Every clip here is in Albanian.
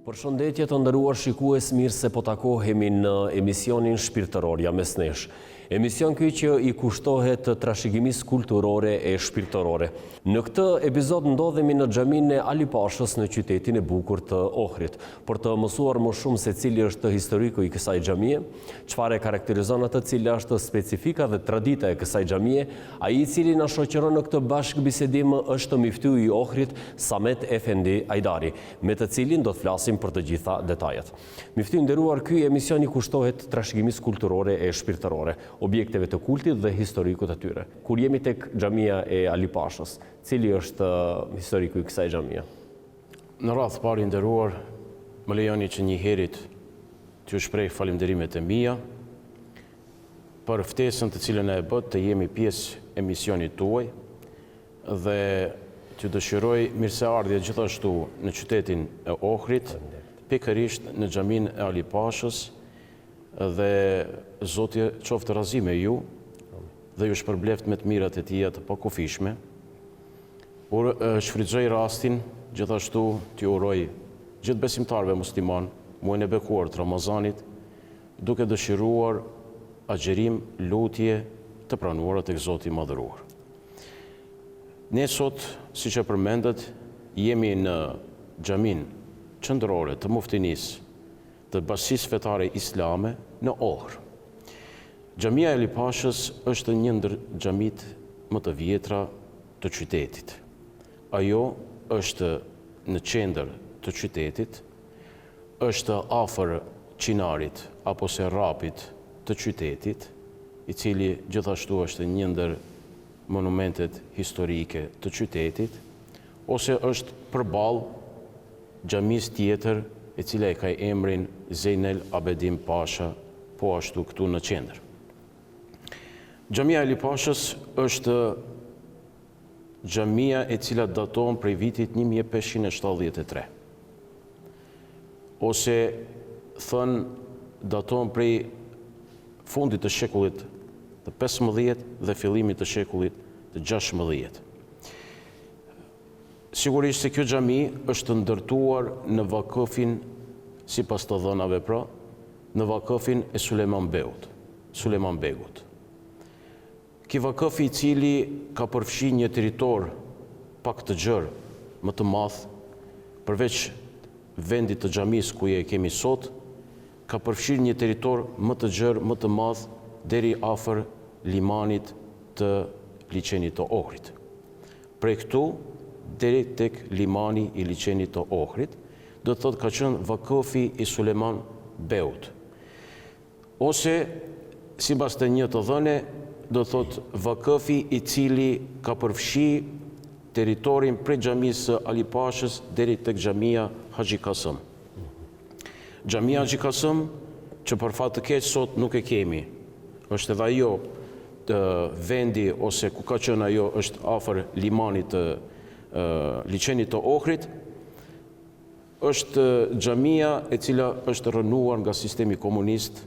Përshëndetje të nderuar shikues, mirë se po takohemi në emisionin shpirtëror jam mes nesh. Emision ky që i kushtohet trashëgimisë kulturore e shpirtërore. Në këtë epizod ndodhemi në xhaminë e Ali Pashës në qytetin e bukur të Ohrit, për të mësuar më shumë se cili është historiku i kësaj xhamie, çfarë karakterizon atë, cila është specifika dhe tradita e kësaj xhamie. Ai i cili na shoqëron në këtë bashkëbisedim është myftyi i Ohrit Samet Efendi Ajdari, me të cilin do të flasim për të gjitha detajet. Myftyi nderuar, ky emision i kushtohet trashëgimisë kulturore e shpirtërore, objekteve të kultit dhe historikut të tyre. Kur jemi tek xhamia e Ali Pashës, cili është historiku i kësaj xhamie? Në radhë parë nderuar, më lejoni që një herit t'ju shpreh falënderimet e mia për ftesën të cilën e bët të jemi pjesë emisionit tuaj dhe t'ju dëshiroj mirëseardhje gjithashtu në qytetin e Ohrit, pikërisht në xhamin e Ali Pashës, dhe Zotje qoftë razi me ju dhe ju shpërbleft me të mirat e tija të pakufishme. Shfrytëzoj rastin gjithashtu t'ju uroj gjithë besimtarve musliman muajin e bekuar të Ramazanit, duke dëshiruar agjerim, lutje të pranuara tek Zoti i madhëruar. Ne sot, siç e përmendet, jemi në xhamin qendrore të muftinisë të Bashkisë Fetare Islame në Ohr. Xhamia e Ali Pashës është një ndër xhamit më të vjetra të qytetit. Ajo është në qendër të qytetit, është afër Çinarit apo Serrapit të qytetit, i cili gjithashtu është një ndër monumentet historike të qytetit, ose është përballë xhamisë tjetër e cila e ka emrin Zejnel Abedin Pasha, po ashtu këtu në qendër. Xhamia e Ali Pashës është xhamia e cila daton prej vitit 1573, ose thënë daton prej fundit të shekullit të 15 dhe fillimit të shekullit të 16. Sigurisht se kjo xhami është ndërtuar në vakëfin, sipas të dhënave pra, në vakëfin e Sulejman Begut. Ky vakëf i cili ka përfshi një territor pak të gjerë, më të madh, përveç vendit të xhamisë ku e kemi sot, ka përfshirë një territor më të gjerë, më të madh, deri afër limanit të liçenit të Ohrit. Prej këtu deri tek limani i liçenit të Ohrit, do të thotë ka qenë vakëfi i Sulejman Beut. Ose, sipas të një të dhëne, do të thotë vakëfi i cili ka përfshi territorin prej xhamisë së Ali Pashës deri tek xhamia Haxhi Kasëm. Xhamia Haxhi Kasëm, që për fat të keq sot nuk e kemi, është edhe ajo vendi ose ku ka qenë ajo është afër limanit të liçenit të Ohrit, është xhamia e cila është rënuar nga sistemi komunist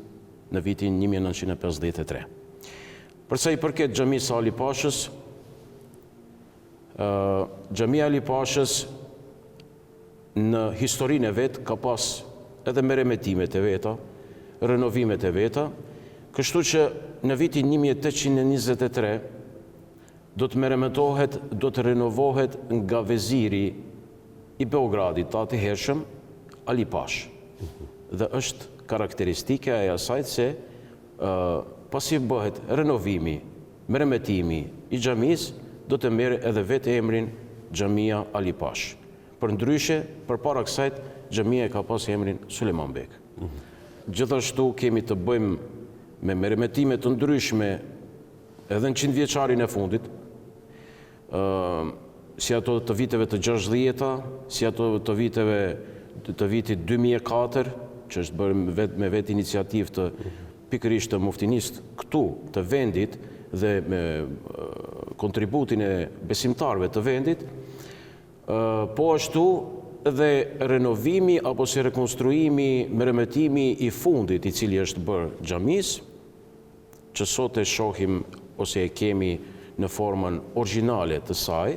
në vitin 1953. Përsa i përket xhamisë së Ali Pashës, xhamia Ali Pashës në historinë e vet ka pas edhe meremetimet e veta, renovimet e veta, kështu që në vitin 1823 do të meremetohet, do të renovohet nga veziri i Beogradit të atëhershëm Ali Pash. Dhe është karakteristike e asaj se pasi bëhet renovimi, meremetimi i xhamisë, do të merr edhe vetë emrin Xhamia Ali Pash. Përndryshe, përpara kësaj, xhamia ka pas emrin Sulejman Beg. Gjithashtu kemi të bëjmë me meremetime të ndryshme edhe në 100 vjeçarin e fundit, si ato të viteve të 60-ta, si ato të viteve të vitit 2004, që është bërë me vetë iniciativë të pikërisht të muftinisë këtu të vendit dhe me kontributin e besimtarëve të vendit, po ashtu dhe renovimi apo si rekonstruimi, meremetimi i fundit i cili është bërë xhamisë, që sot e shohim ose e kemi në formën origjinale të saj,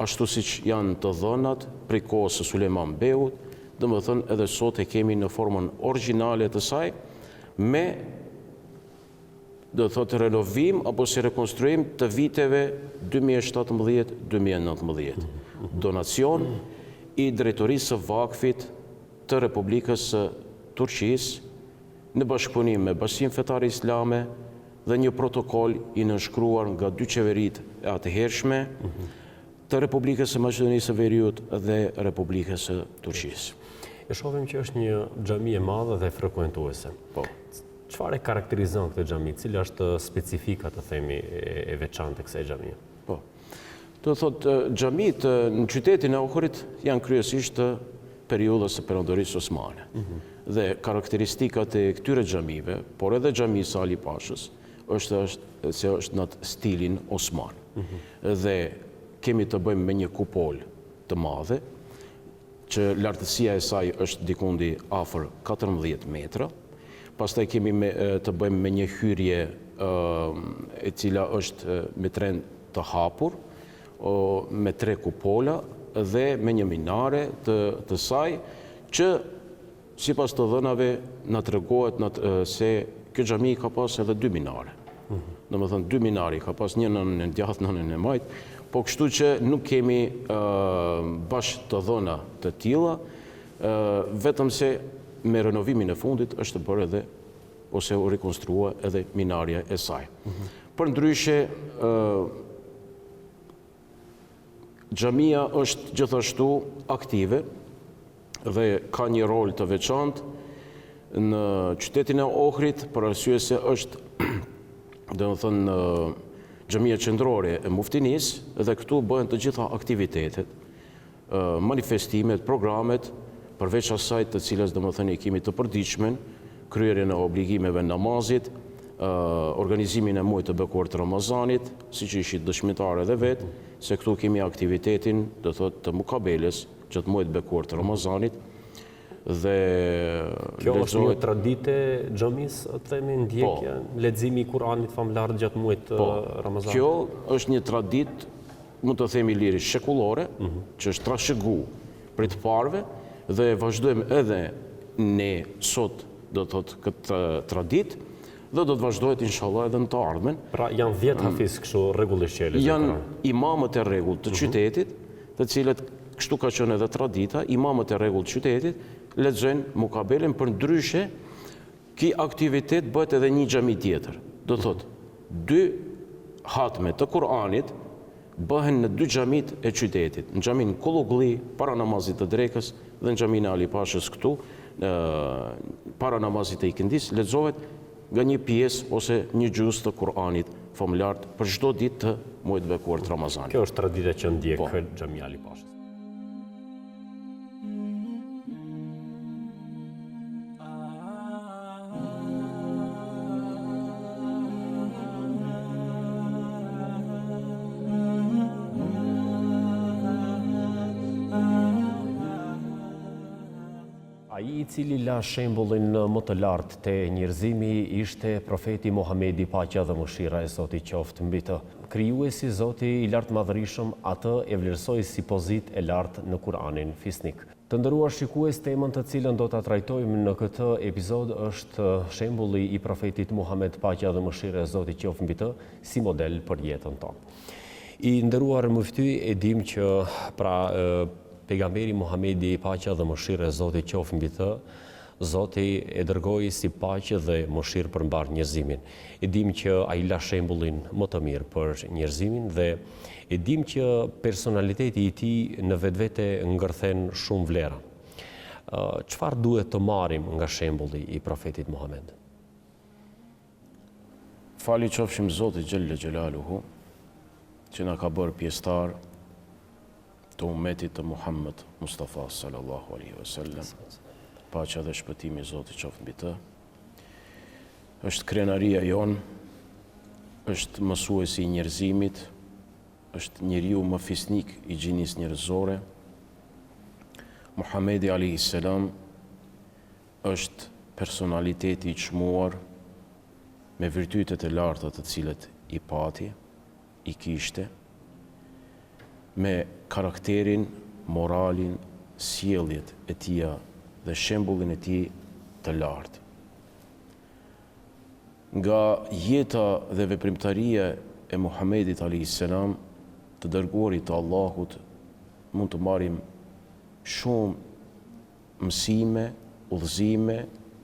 ashtu siç janë të dhënat prej kohës së Sulejman Beut domethënë edhe sot e kemi në formën origjinale të saj, me do të thotë renovim apo si rekonstruim të viteve 2017-2019. Donacion i drejtorisë së Vakfit të Republikës së Turqisë në bashkëpunim me Bashkimin Fetar Islame dhe një protokoll i nënshkruar nga dy qeveritë e atëhershme të Republikës së Maqedonisë së Veriut dhe Republikës së Turqisë. E shohim që është një xhami e madhe dhe frekuentuese. Po. Çfarë e karakterizon këtë xhami? Cila është specifika, të themi, e veçantë e kësaj xhamie? Po. Do thotë xhamit në qytetin e Ohrit janë kryesisht të periudhës së perandorisë osmane. Dhe karakteristikat e këtyre xhamive, por edhe xhamia Ali Pashës, është në stilin osman. Dhe kemi të bëjmë me një kupol të madhe, që lartësia e saj është dikundi afër 14 metra. Pastaj kemi të bëjmë me një hyrje e cila është me tren të hapur, me 3 kupola dhe me një minare të saj, që sipas të dhënave na tregohet se kjo xhami ka pas edhe 2 minare. Domethënë 2 minare, ka pas një nënën e djathtë, nënën e majt, po kështu që nuk kemi bash të dhëna të tilla, vetëm se me renovimin e fundit është bërë edhe ose u rekonstrua edhe minarja e saj. Përndryshe, xhamia është gjithashtu aktive dhe ka një rol të veçantë në qytetin e Ohrit, për arsye se është domethënë xhamia qendrore e Muftinisë dhe këtu bëhen të gjitha aktivitetet, manifestimet, programet, përveç asaj të cilës domethënë i kemi të përditshme, kryerjen e obligimeve namazit, organizimin e muajit të bekuar të Ramazanit, siç ishit dëshmitarë edhe vetë, se këtu kemi aktivitetin, do thotë, të mukabeles gjatë muajit të bekuar të Ramazanit. Dhe kjo është një traditë e xhamisë, të themi, ndjekja, leximi i Kuranit famlar gjatë muajit të Ramazanit. Kjo është një traditë, mund të themi lirisht shekullore, që është trashëguar prej të parëve dhe vazhdojmë edhe ne sot, do të thotë, këtë traditë dhe do të vazhdohet inshallah edhe në të ardhmen. Pra janë 10 hafiz kështu rregullisht që lexojnë. Janë imamët e rregullt të qytetit, të cilët kështu ka qenë edhe tradita, imamët e rregullt të qytetit lexojnë mukabelen, përndryshe ky aktivitet bëhet edhe një xhami tjetër. Do thotë 2 hatme të Kuranit bëhen në 2 xhamit e qytetit, në xhamin Kullugulli para namazit të drekës dhe në xhamin Ali Pashës këtu para namazit të ikindis lexohet nga një pjesë ose një gjuz të Kuranit famlar për çdo ditë të muajit të bekuar të Ramazanit. Kjo është tradita që ndjek xhamia Ali Pashës. Ai i cili la shembullin më të lartë të njerëzimi ishte profeti Muhamedi, paqja dhe mëshira e Zotit qoftë mbi të. Krijuesi Zoti i lartë madhërisëm atë e vlerësoi si pozitë e lartë në Kur'anin fisnik. Të nderuar shikues, temën të cilën do ta trajtojmë në këtë epizod është shembulli i profetit Muhamed, paqja dhe mëshira e Zotit qoftë mbi të, si model për jetën tonë. I nderuar mufti, e dim që pejgamberi Muhamedi, paqja dhe mëshira e Zotit qoftë mbi të, Zoti e dërgoi si paqe dhe mëshirë për mbar njerëzimin. E dim që ai la shembullin më të mirë për njerëzimin dhe e dim që personaliteti i tij në vetvete ngërthen shumë vlera. Çfarë duhet të marrim nga shembulli i profetit Muhammed? Fali qofshim Zotit Gjelle Gjelaluhu, që na ka bërë pjesëtar të ummetit të Muhammed Mustafa sallallahu alaihi wasallam. Paqja dhe shpëtimi i Zotit qoftë mbi të. Është krenaria jon, është mësuesi i njerëzimit, është njeriu më fisnik i gjinisë njerëzore. Muhamedi alayhi salam është personaliteti i çmuar me virtytet e larta të cilat i pati, i kishte, me karakterin, moralin, sjelljet e tija dhe shembullin e tij të lartë. Nga jeta dhe veprimtaria e Muhamedit alayhis salam, të dërguarit të Allahut, mund të marrim shumë mësime, udhëzime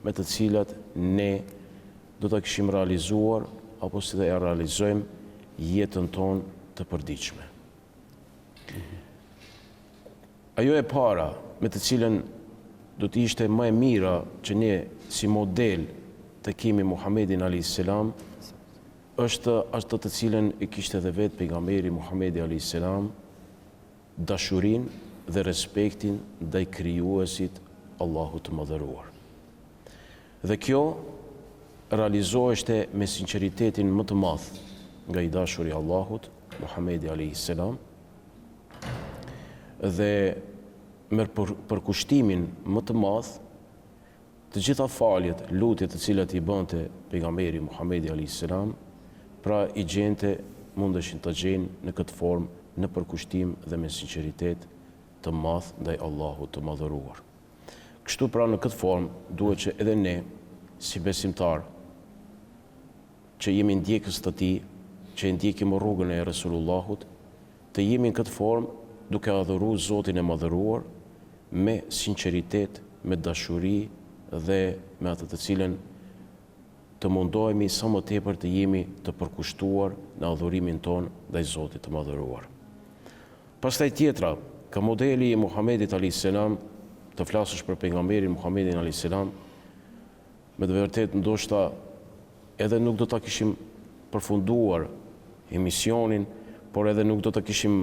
me të cilat ne do ta kishim realizuar apo si të realizojmë jetën tonë të përditshme. Ajo e para me të cilën do të ishte më e mira që ne si model të kemi Muhamedin alayhis salam është ashtu të cilën e kishte edhe vetë pejgamberi Muhamedi alayhis salam, dashurinë dhe respektin ndaj krijuesit Allahut të mëdhëruar. Dhe kjo realizoheshte me sinqeritetin më të madh nga i dashuri Allahut, Muhamedi alayhis salam, dhe me përkushtimin më të madh të gjitha faljet, lutjet të cilat i bënte pejgamberi Muhamedi alayhis salam, pra i gjente mundeshin të gjenë në këtë formë në përkushtim dhe me sinqeritet të madh ndaj Allahut të madhëruar. Kështu pra në këtë formë duhet që edhe ne si besimtar që jemi ndjekës të tij, që ndjekim rrugën e Resulullahut, të jemi në këtë formë duke adhuruar Zotin e madhëruar me sinqeritet, me dashuri dhe me atë të cilën të mundohemi sa më tepër të jemi të përkushtuar në adhurimin ton ndaj Zotit të madhëruar. Pastaj tjetra, ka modeli i Muhamedit alayhis salam, të flasësh për pejgamberin Muhamedin alayhis salam, me të vërtetë ndoshta edhe nuk do ta kishim përfunduar emisionin, por edhe nuk do ta kishim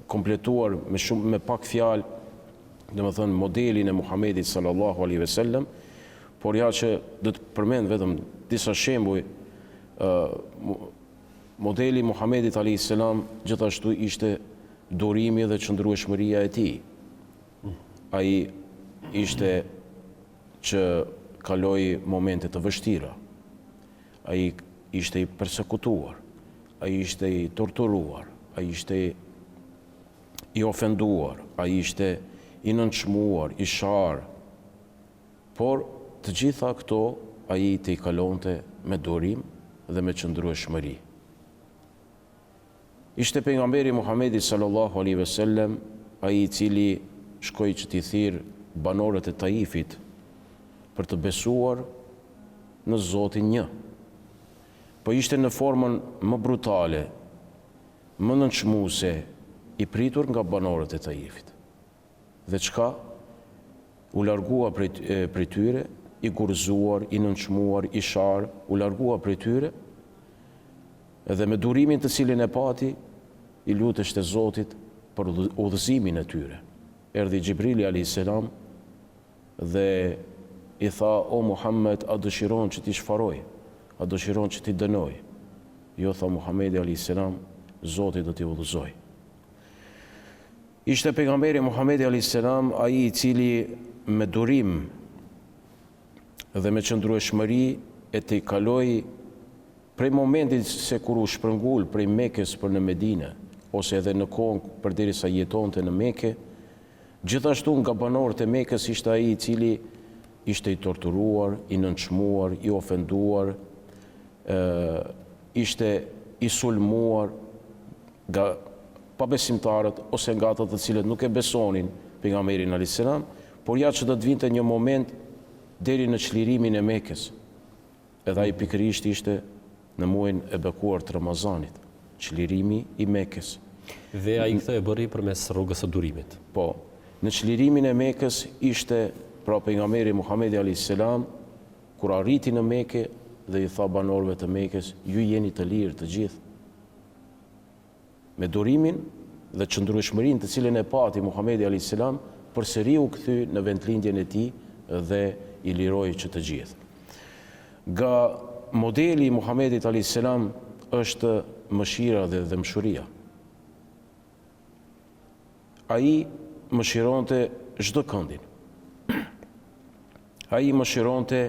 kompletuar me pak fjalë, domethënë modelin e Muhamedit sallallahu alaihi wasallam, por ja që do të përmend vetëm disa shembuj. Modeli Muhamedit alayhis salam gjithashtu ishte durimi dhe qëndrueshmëria e tij. Ai ishte që kaloi momente të vështira. Ai ishte i persekutuar, ai ishte i torturuar, ai ishte i ofenduar, ai ishte i nënçmuar, i sharë, por të gjitha këto ai të i kalonte me durim dhe me qëndrueshmëri. Ishte pejgamberi Muhamedi sallallahu alaihi wasallam, ai i cili shkoi që t'i thirr banorët e Taifit për të besuar në Zotin një. Po ishte në formën më brutale, më nënçmuese, i pritur nga banorët e Taifit. Dhe çka? U largua prej tyre, i gurzuar, i nënçmuar, i sharë, u largua prej tyre, edhe me durimin të cilin e pati, i luteshte Zotit për udhëzimin e tyre. Erdhi Gjibrili alayhis salam dhe i tha: "O Muhammed, a dëshiron që t'i shfaroj? A dëshiron që t'i dënoj?" Jo, tha Muhamedi alayhis salam, Zoti do t'i udhëzoj. Ishte pejgamberi Muhamedi alayhis salam ai i cili me durim dhe me qëndrueshmëri e të i kaloi prej momentit se kur u shpërngul prej Mekës për në Medinë, ose edhe në kohën përderisa jetonte në Mekë, gjithashtu nga banorët e Mekës ishte ai i cili ishte i torturuar, i nënçmuar, i ofenduar, ishte i sulmuar nga pabesimtarët ose nga ata të cilët nuk e besonin pejgamberin alayhis salam, por ja që do të vinte një moment deri në çlirimin e Mekës. Edhe ai pikërisht ishte në muajin e bekuar të Ramazanit, çlirimi i Mekës. Dhe ai këtë e bëri përmes rrugës së durimit. Po, në çlirimin e Mekës ishte pra pejgamberi Muhamedi alayhis salam, kur arriti në Mekë dhe i tha banorëve të Mekës: "Ju jeni të lirë të gjithë." Me durimin dhe qëndrueshmërinë të cilën e pati Muhamedi alayhis salam, përsëri u kthy në vendlindjen e tij dhe i liroi që të gjithë. Nga modeli i Muhamedit alayhis salam është mëshira dhe dëmshuria. Ai mëshironte çdo këndin. Ai mëshironte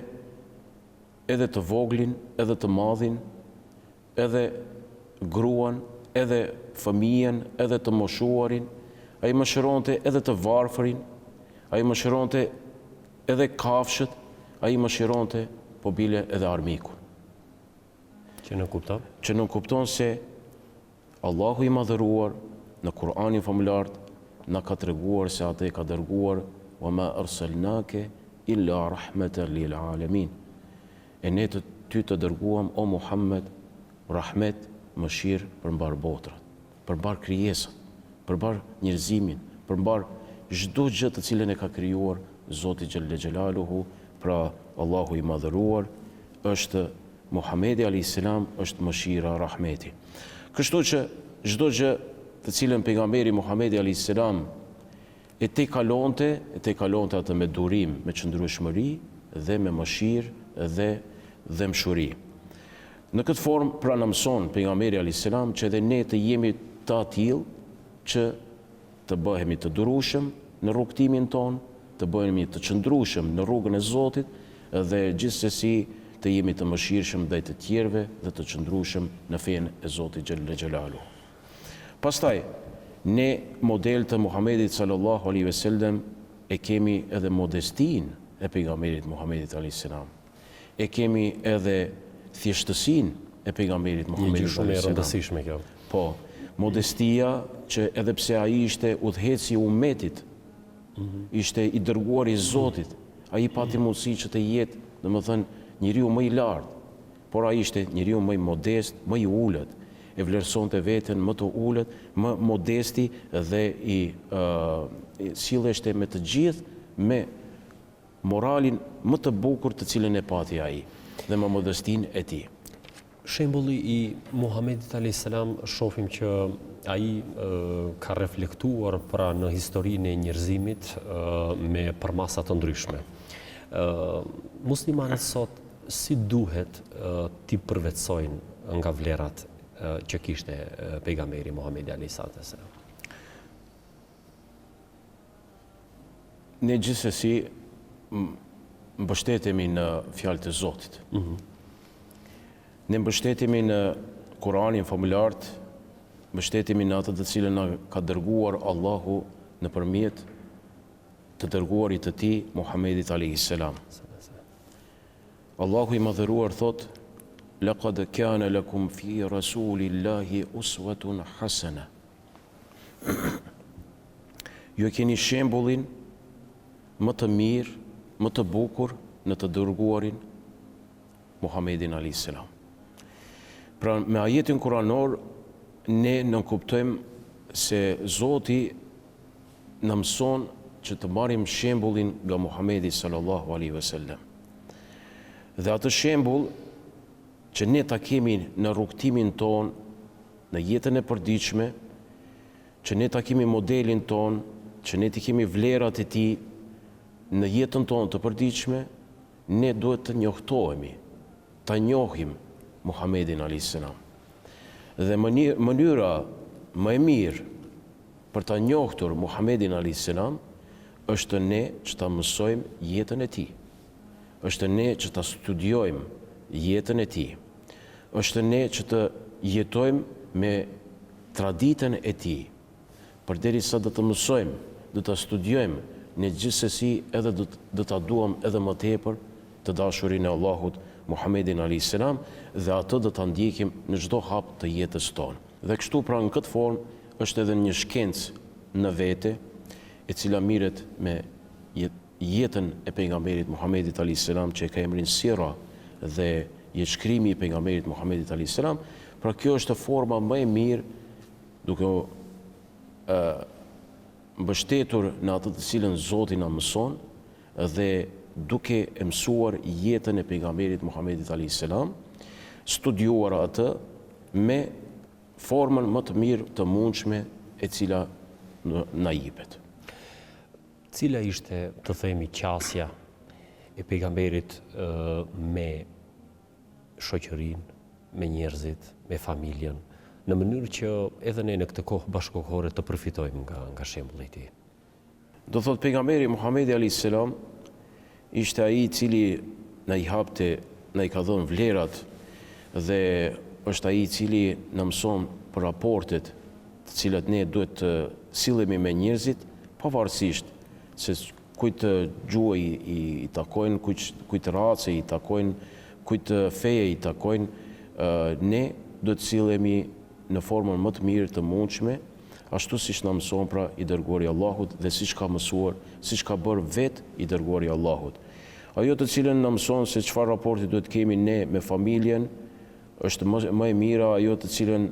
edhe të voglin, edhe të madhin, edhe gruan, edhe fëmijën, edhe të moshuarin. Ai mëshironte edhe të varfërin. Ai mëshironte edhe kafshët, ai mëshironte po bile edhe armikun. Që në kupton? Që në kupton se Allahu i madhëruar në Kur'anin famulart na ka treguar se atë ka dërguar wa ma arsalnake illa rahmatan lil alamin. E ne ty të dërguam o Muhammed rahmet, mëshirë për mbar botrat, për mbar krijesat, për mbar njerëzimin, për mbar çdo gjë të cilën e ka krijuar Zoti Xhelle Xhelaluhu. Pra Allahu i madhëruar është Muhamedi alayhis salam, është mëshira, rahmeti. Kështu që çdo gjë të cilën pejgamberi Muhamedi alayhis salam e te kalonte atë me durim, me qëndrueshmëri dhe me mëshirë dhe dhemshuri. Në këtë formë pra na mëson pejgamberi alayhis salam që edhe ne të jemi të atill që të bëhemi të durueshëm në rrugtimin ton, të bëhemi të qëndrueshëm në rrugën e Zotit dhe gjithsesi të jemi të mëshirshëm ndaj të tjerëve dhe të qëndrueshëm në fenë e Zotit Xhelle Xhelalu. Pastaj, ne model të Muhamedit sallallahu alaihi wasallam e kemi edhe modestinë e pejgamberit Muhamedit alayhis salam. E kemi edhe thjeshtësinë e pejgamberit Muhamedit shumë e rëndësishme kjo. Po, modestia që edhe pse ai ishte udhëheci i ummetit, ishte i dërguar i Zotit, ai pati mundësi që të jetë, domethënë, njeriu më i lartë, por ai ishte njeriu më i modest, më i ulët, e vlerësonte veten më të ulët, më modesti dhe i silleshte me të gjithë me moralin më të bukur të cilën e pati ai dhe me modestinë e tij. Shembulli i Muhamedit alayhis salam shohim që ai ka reflektuar pra në historinë e njerëzimit me përmasa të ndryshme. Muslimanët sot si duhet t'i përvetsojnë nga vlerat që kishte pejgamberi Muhamedi alayhis salam? Ne gjithsesi mbështetemi në fjalët e Zotit. Ne mbështetemi në Kur'anin famulart, mbështetemi në atë të cilën na ka dërguar Allahu nëpërmjet të dërguarit të tij Muhamedit alayhis salam. Allahu i madhëruar thot: "Laqad kana lakum fi rasulillahi uswatun hasana." Ju keni shembullin më të mirë, më të bukur në të dërguarin Muhamedin alayhis salam. Pra me ajetin kuranor ne nënkuptojmë se Zoti na mëson që të marrim shembullin nga Muhamedi sallallahu alaihi wasallam. Dhe atë shembull që ne ta kemi në rrugtimin ton, në jetën e përditshme, që ne ta kemi modelin ton, që ne të kemi vlerat e tij në jetën tonë të përditshme, ne duhet të njohtohemi, ta njohim Muhamedin alayhis salam. Dhe mënyra më e mirë për ta njohtur Muhamedin alayhis salam është ne që ta mësojmë jetën e tij. Është ne që ta studiojmë jetën e tij. Është ne që të jetojmë me traditën e tij. Përderisa do të mësojmë, do ta studiojmë, ne gjithsesi edhe do ta duam edhe më tepër të dashurinë e Allahut Muhamedin alayhis salam dhe atë do ta ndjekim në çdo hap të jetës tonë. Dhe kështu pra në këtë formë është edhe një shkencë në vete e cila mirret me jetën e pejgamberit Muhamedit alayhis salam që ka emrin Sira dhe jetëshkrimi i pejgamberit Muhamedit alayhis salam. Pra kjo është forma më e mirë duke mbështetur në atë të cilën Zoti na mëson dhe duke e mësuar jetën e pejgamberit Muhamedit alayhis salam, studiuar atë me formën më të mirë të mundshme e cila na jepet. Cila ishte, të themi, qasja e pejgamberit me shoqërinë, me njerëzit, me familjen, në mënyrë që edhe ne në këtë kohë bashkëkohore të përfitojmë nga shembulli i tij? Do thot pejgamberi Muhamedi alayhis salam ishte ai i cili na i hapte, na i ka dhënë vlerat dhe është ai i cili na mëson për raportet të cilat ne duhet të sillemi me njerëzit, pavarësisht se kujt gjuhë i takojnë, kujt race i takojnë, kujt feje i takojnë, ne do të cilemi në formën më të mirë të mundshme, ashtu siç na mëson pra i dërguari i Allahut dhe siç ka mësuar, siç ka bërë vetë i dërguari i Allahut. Ajo të cilën na mëson se çfarë raporti duhet kemi ne me familjen, është më e mira ajo të cilën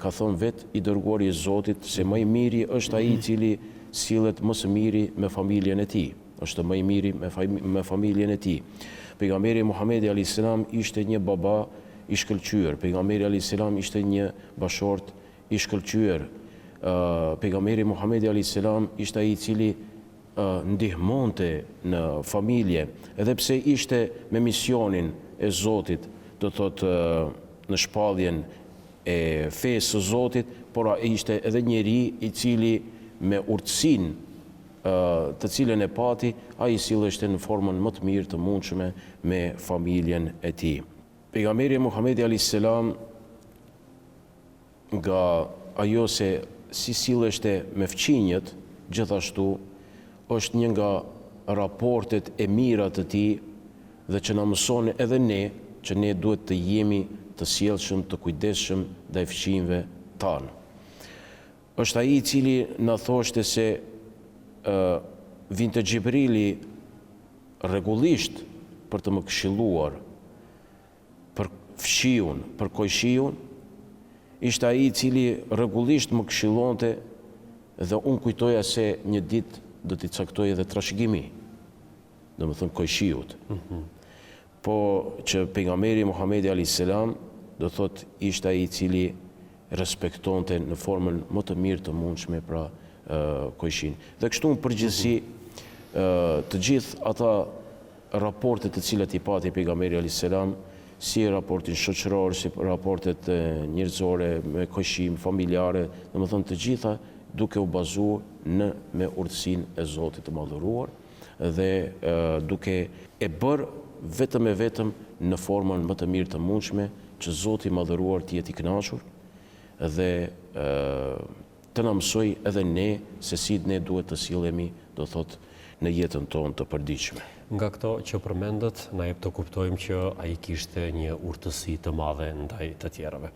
ka thënë vetë i dërguari i Zotit, se më i miri është ai i cili sillet më së miri me familjen e tij. Është më i miri me familjen e tij. Pejgamberi Muhamedi alayhis salam ishte një baba i shkëlqyer. Pejgamberi alayhis salam ishte një bashort i shkëlqyer. Pejgamberi Muhamedi alayhis salam ishte ai i cili ndihmonte në familje, edhe pse ishte me misionin e Zotit, do thotë në shpalljen e fesë së Zotit, por ai ishte edhe njeri i cili me urtësinë të cilën e pati, ai silleshte në formën më të mirë të mundshme me familjen e tij. Pejgamberi Muhamedi alayhis salam nga ajo se si silleshte me fqinjët, gjithashtu është një nga raportet e mira të tij dhe që na mëson edhe ne që ne duhet të jemi të sjellshëm, të kujdesshëm ndaj fqinjëve tanë. Është ai i cili na thoshte se vinte Xhibrili rregullisht për të më këshilluar për fshiun, për kojshiun, ishte ai i cili rregullisht më këshillonte dhe unë kujtoja se një ditë do t'i caktoj edhe trashëgimi, do më thënë kojshiut. Po që pejgamberi Muhamedi alayhis salam do thot ishte ai i cili respektonte në formën më të mirë të mundshme pra kojshin. Dhe kështu në përgjithësi të gjithë ata raportet të cilat i pati pejgamberi alayhis salam, si raportin shoqëror, si raportet njerëzore, me kojshim, familjare, domethënë të gjitha duke u bazuar me urtësinë e Zotit të Madhëruar dhe duke e bërë vetëm e vetëm në formën më të mirë të mundshme që Zoti i Madhëruar të jetë i kënaqur dhe të na mësoj edhe ne se si ne duhet të sillemi, do thot, në jetën tonë të përditshme. Nga këto që përmendët, na jep të kuptojmë që ai kishte një urtësi të madhe ndaj të tjerëve.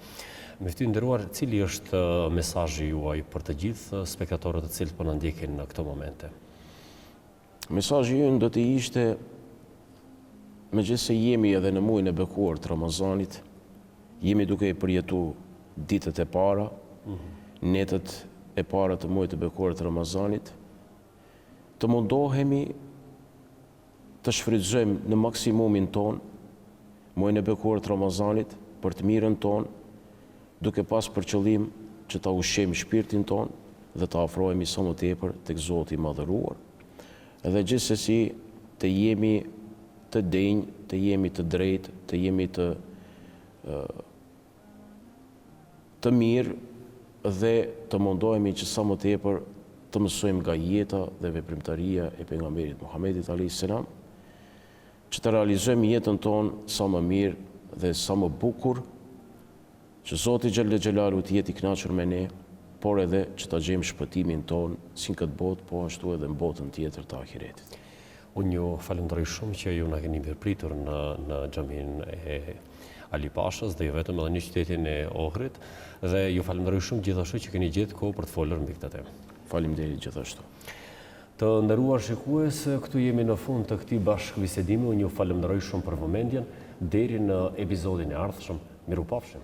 Me ty nderuar, cili është mesazhi juaj për të gjithë spektatorët të cilët po na ndjekin në këto momente? Mesazhi ynë do të ishte, megjithëse jemi edhe në muajin e bekuar të Ramazanit, jemi duke i përjetuar ditët e para, netët e para të muajit të bekuar të Ramazanit, të mundohemi të shfrytëzojmë në maksimumin ton muajin e bekuar të Ramazanit për të mirën ton, duke pas për qëllim që ta ushqejmë shpirtin ton dhe ta afrohemi sa më tepër tek Zoti i Madhëruar. Edhe gjithsesi të jemi të denjë, të jemi të drejtë, të jemi të mirë dhe të mundohemi që sa më tepër të mësojmë nga jeta dhe veprimtaria e pejgamberit Muhamedit alayhis salam, që të realizojmë jetën tonë sa më mirë dhe sa më bukur, që Zoti Xhelle Xhelalu të jetë i kënaqur me ne, por edhe që ta gjejmë shpëtimin tonë si në këtë botë, po ashtu edhe në botën tjetër të ahiretit. Unë ju falenderoj shumë që ju na keni mirëpritur në xhamin e Ali Pashës dhe jo vetëm edhe në qytetin e Ohrit, dhe ju falenderoj shumë gjithashtu që keni gjetur kohë për të folur mbi këtë temë. Faleminderit gjithashtu. Të nderuar shikues, këtu jemi në fund të këtij bashkëbisedimi. Unë ju falenderoj shumë për vëmendjen. Deri në episodin e ardhshëm, mirupafshim.